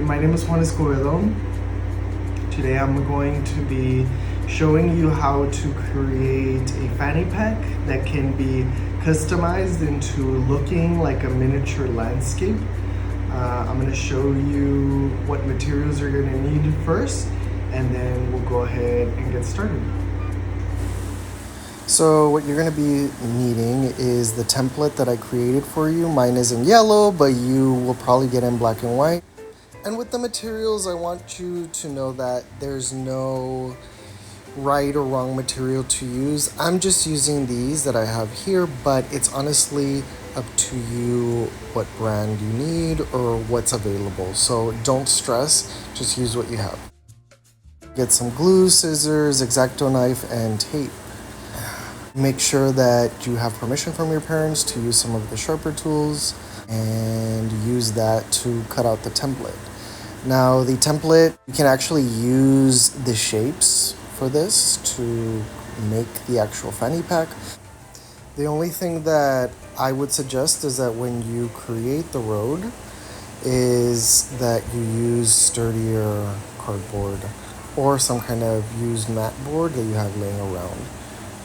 my name is Juan Escobedo. Today I'm going to be showing you how to create a fanny pack that can be customized into looking like a miniature landscape. I'm going to show you what materials you're going to need first, and then we'll go ahead and get started. So what you're going to be needing is the template that I created for you. Mine is in yellow, but you will probably get in black and white. And with the materials, I want you to know that there's no right or wrong material to use. I'm just using these that I have here, but it's honestly up to you what brand you need or what's available. So don't stress, just use what you have. Get some glue, scissors, X-Acto knife, and tape. Make sure that you have permission from your parents to use some of the sharper tools and use that to cut out the template. Now the template, you can actually use the shapes for this to make the actual fanny pack. The only thing that I would suggest is that when you create the road is that you use sturdier cardboard or some kind of used mat board that you have laying around.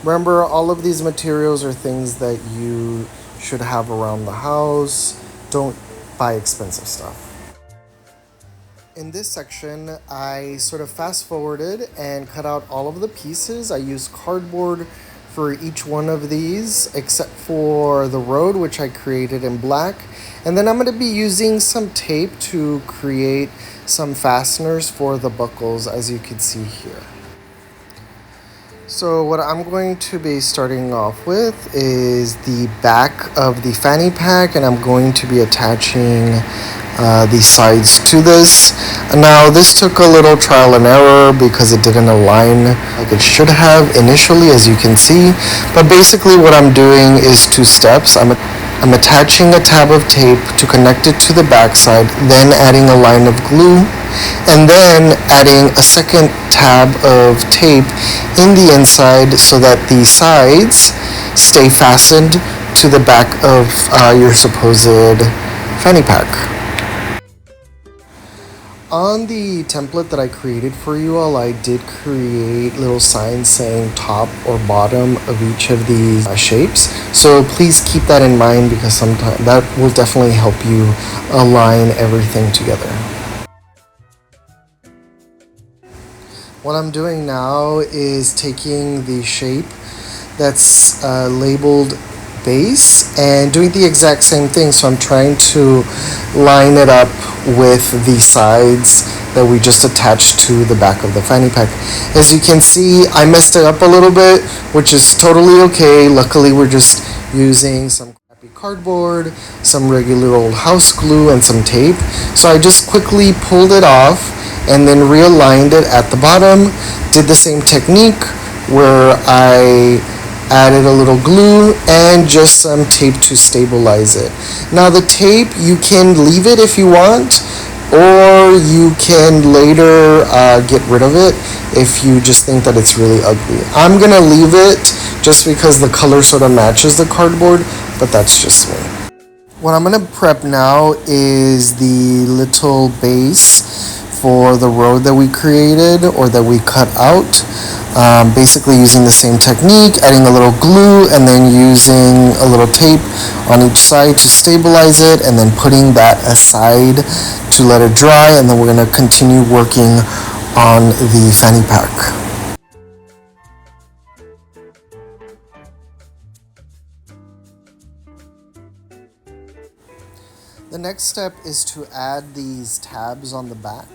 Remember, all of these materials are things that you should have around the house. Don't buy expensive stuff. In this section, I sort of fast forwarded and cut out all of the pieces. I used cardboard for each one of these, except for the road, which I created in black. And then I'm going to be using some tape to create some fasteners for the buckles, as you can see here. So what I'm going to be starting off with is the back of the fanny pack, and I'm going to be attaching the sides to this. Now this took a little trial and error because it didn't align like it should have initially, as you can see. But basically what I'm doing is two steps. I'm attaching a tab of tape to connect it to the back side, then adding a line of glue, and then adding a second tab of tape in the inside so that the sides stay fastened to the back of your supposed fanny pack. On the template that I created for you all, I did create little signs saying top or bottom of each of these shapes. So please keep that in mind because sometimes that will definitely help you align everything together. What I'm doing now is taking the shape that's labeled base and doing the exact same thing. So I'm trying to line it up with the sides that we just attached to the back of the fanny pack. As you can see, I messed it up a little bit, which is totally okay. Luckily, we're just using some crappy cardboard, some regular old house glue, and some tape. So I just quickly pulled it off and then realigned it at the bottom. Did the same technique where I added a little glue and just some tape to stabilize it. Now the tape, you can leave it if you want, or you can later get rid of it if you just think that it's really ugly. I'm gonna leave it just because the color sort of matches the cardboard, but that's just me. What I'm gonna prep now is the little base for the road that we created or that we cut out. Basically using the same technique, adding a little glue and then using a little tape on each side to stabilize it, and then putting that aside to let it dry, and then we're going to continue working on the fanny pack. The next step is to add these tabs on the back,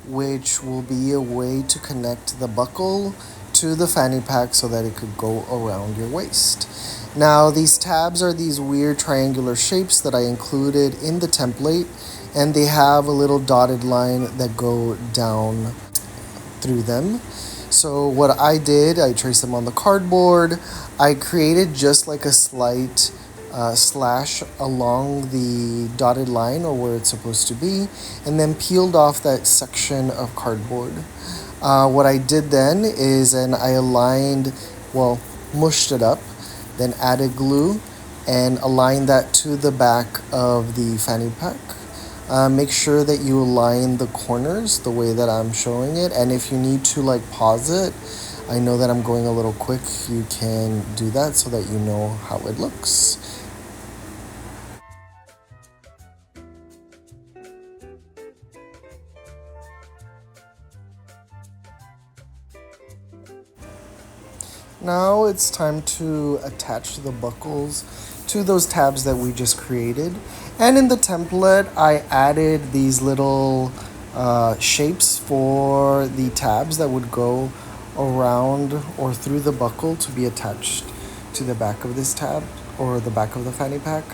which will be a way to connect the buckle to the fanny pack so that it could go around your waist. Now these tabs are these weird triangular shapes that I included in the template, and they have a little dotted line that go down through them. So what I did, I traced them on the cardboard. I created just like a slight slash along the dotted line or where it's supposed to be, and then peeled off that section of cardboard. What I did then is I aligned, mushed it up, then added glue and aligned that to the back of the fanny pack. Make sure that you align the corners the way that I'm showing it. And if you need to like pause it, I know that I'm going a little quick, you can do that so that you know how it looks. Now it's time to attach the buckles to those tabs that we just created. And in the template, I added these little shapes for the tabs that would go around or through the buckle to be attached to the back of this tab or the back of the fanny pack.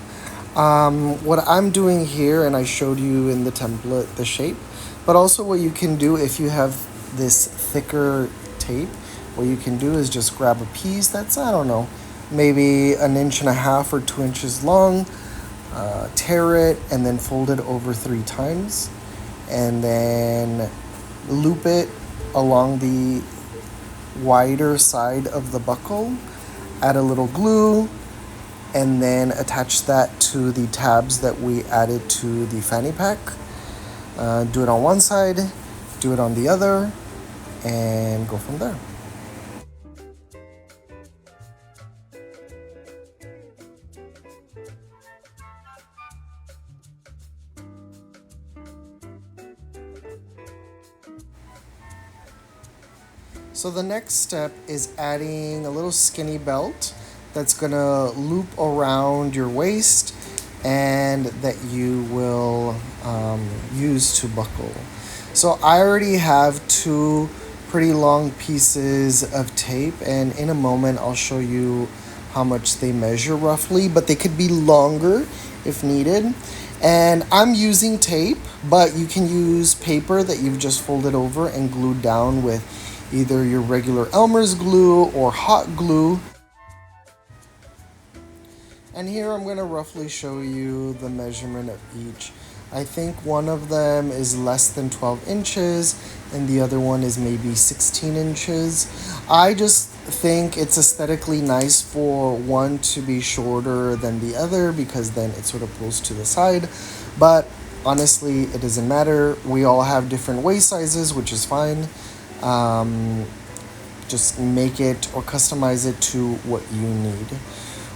What I'm doing here, and I showed you in the template the shape, but also what you can do if you have this thicker tape, what you can do is just grab a piece that's, I don't know, maybe 1.5 or 2 inches long, tear it, and then fold it over 3 times, and then loop it along the wider side of the buckle, add a little glue, and then attach that to the tabs that we added to the fanny pack. Do it on one side, do it on the other, and go from there. So the next step is adding a little skinny belt that's gonna loop around your waist and that you will use to buckle. So I already have 2 pretty long pieces of tape, and in a moment I'll show you how much they measure roughly, but they could be longer if needed. And I'm using tape, but you can use paper that you've just folded over and glued down with either your regular Elmer's glue or hot glue. And here I'm going to roughly show you the measurement of each. I think one of them is less than 12 inches and the other one is maybe 16 inches. I just think it's aesthetically nice for one to be shorter than the other because then it sort of pulls to the side. But honestly, it doesn't matter. We all have different waist sizes, which is fine. Just make it or customize it to what you need.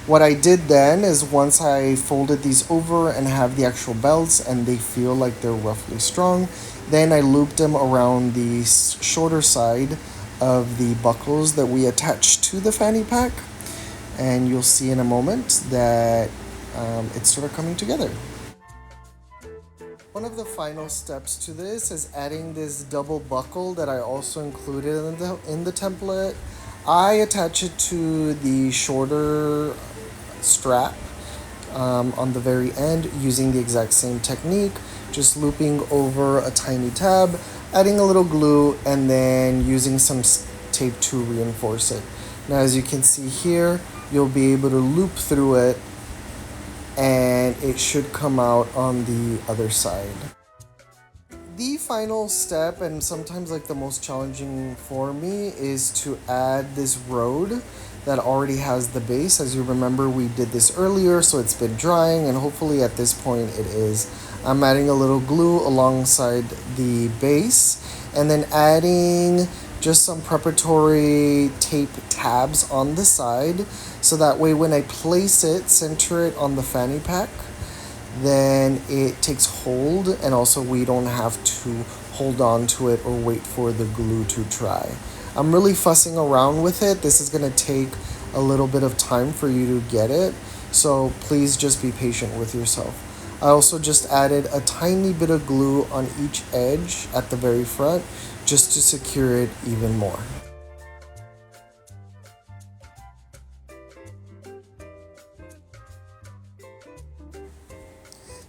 What I did then is once I folded these over and have the actual belts and they feel like they're roughly strong, then I looped them around the shorter side of the buckles that we attached to the fanny pack. And you'll see in a moment that it's sort of coming together. One of the final steps to this is adding this double buckle that I also included in the template. I attach it to the shorter strap on the very end using the exact same technique, just looping over a tiny tab, adding a little glue, and then using some tape to reinforce it. Now as you can see here, you'll be able to loop through it and it should come out on the other side. The final step, and sometimes like the most challenging for me, is to add this road that already has the base. As you remember, we did this earlier, so it's been drying, and hopefully at this point it is. I'm adding a little glue alongside the base, and then adding just some preparatory tape tabs on the side, so that way when I place it, center it on the fanny pack, then it takes hold, and also we don't have to hold on to it or wait for the glue to dry. I'm really fussing around with it. This is going to take a little bit of time for you to get it, so please just be patient with yourself. I also just added a tiny bit of glue on each edge at the very front just to secure it even more.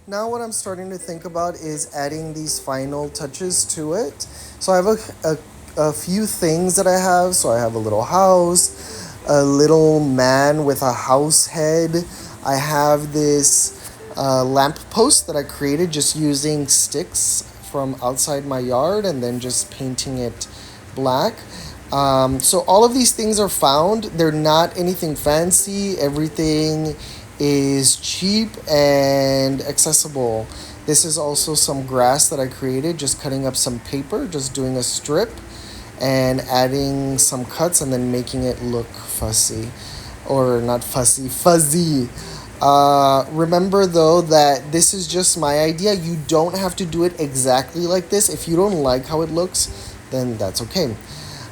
Now what I'm starting to think about is adding these final touches to it. So I have a few things that I have. So I have a little house, a little man with a house head. I have this lamp post that I created just using sticks from outside my yard and then just painting it black. So all of these things are found. They're not anything fancy. Everything is cheap and accessible. This is also some grass that I created, just cutting up some paper, just doing a strip and adding some cuts and then making it look fussy. Or not fussy, fuzzy. Remember though that this is just my idea. You don't have to do it exactly like this. If you don't like how it looks, then that's okay.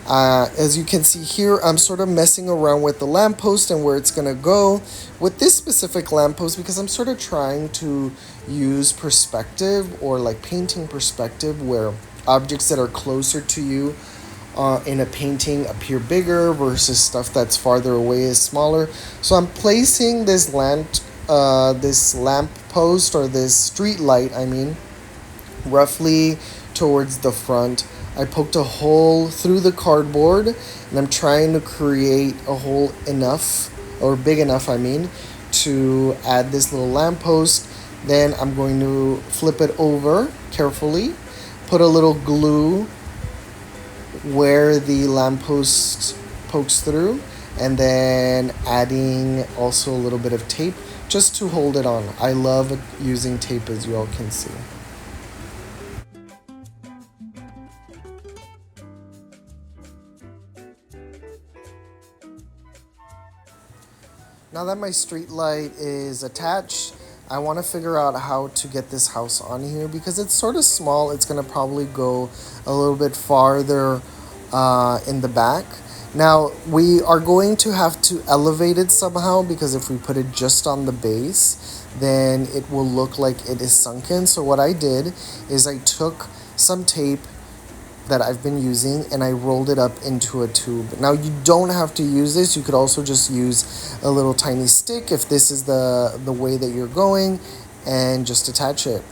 As you can see here, I'm sort of messing around with the lamppost and where it's gonna go with this specific lamppost because I'm sort of trying to use perspective or like painting perspective where objects that are closer to you in a painting appear bigger versus stuff that's farther away is smaller. So I'm placing this lamp post or this street light, I mean, roughly towards the front. I poked a hole through the cardboard and I'm trying to create a hole enough, or big enough, I mean, to add this little lamppost. Then I'm going to flip it over carefully, put a little glue where the lamppost pokes through, and then adding also a little bit of tape just to hold it on. I love using tape, as you all can see. Now that my street light is attached, I want to figure out how to get this house on here because it's sort of small. It's going to probably go a little bit farther in the back. Now we are going to have to elevate it somehow because if we put it just on the base, then it will look like it is sunken. So what I did is I took some tape that I've been using and I rolled it up into a tube. Now you don't have to use this. You could also just use a little tiny stick if this is the way that you're going, and just attach it.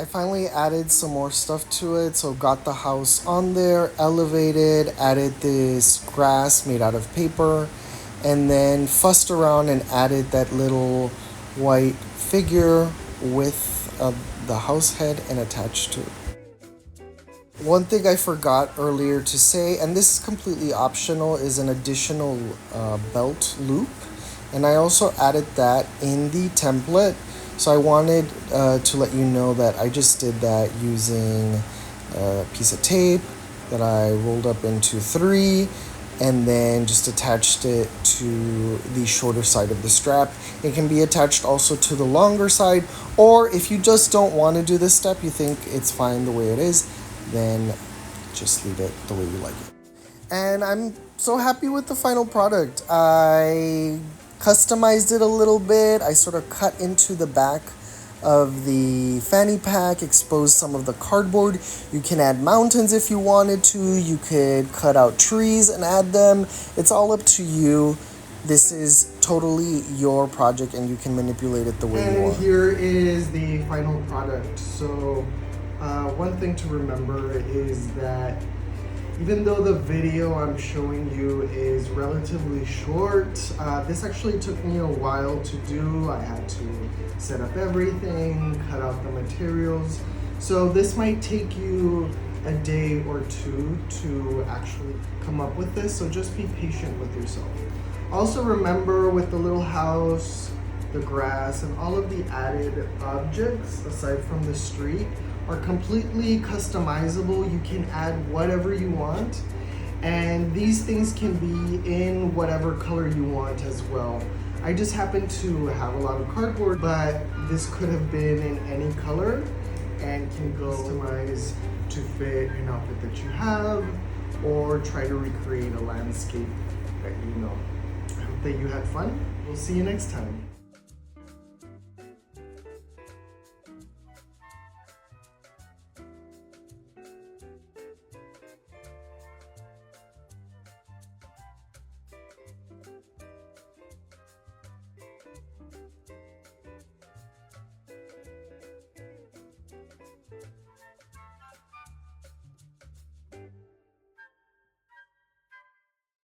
I finally added some more stuff to it, so got the house on there, elevated, added this grass made out of paper, and then fussed around and added that little white figure with the house head and attached to it. One thing I forgot earlier to say, and this is completely optional, is an additional belt loop. And I also added that in the template. So I wanted to let you know that I just did that using a piece of tape that I rolled up into 3 and then just attached it to the shorter side of the strap. It can be attached also to the longer side, or if you just don't want to do this step, you think it's fine the way it is, then just leave it the way you like it. And I'm so happy with the final product. I customized it a little bit. I sort of cut into the back of the fanny pack, expose some of the cardboard. You can add mountains if you wanted to. You could cut out trees and add them. It's all up to you. This is totally your project and you can manipulate it the way you want. And here is the final product. So one thing to remember is that even though the video I'm showing you is relatively short, this actually took me a while to do. I had to set up everything, cut out the materials. So this might take you a day or 2 to actually come up with this, so just be patient with yourself. Also remember, with the little house, the grass, and all of the added objects, aside from the street, are completely customizable. You can add whatever you want, and these things can be in whatever color you want as well. I just happen to have a lot of cardboard, but this could have been in any color and can go customize to fit an outfit that you have, or try to recreate a landscape that you know. I hope that you had fun. We'll see you next time.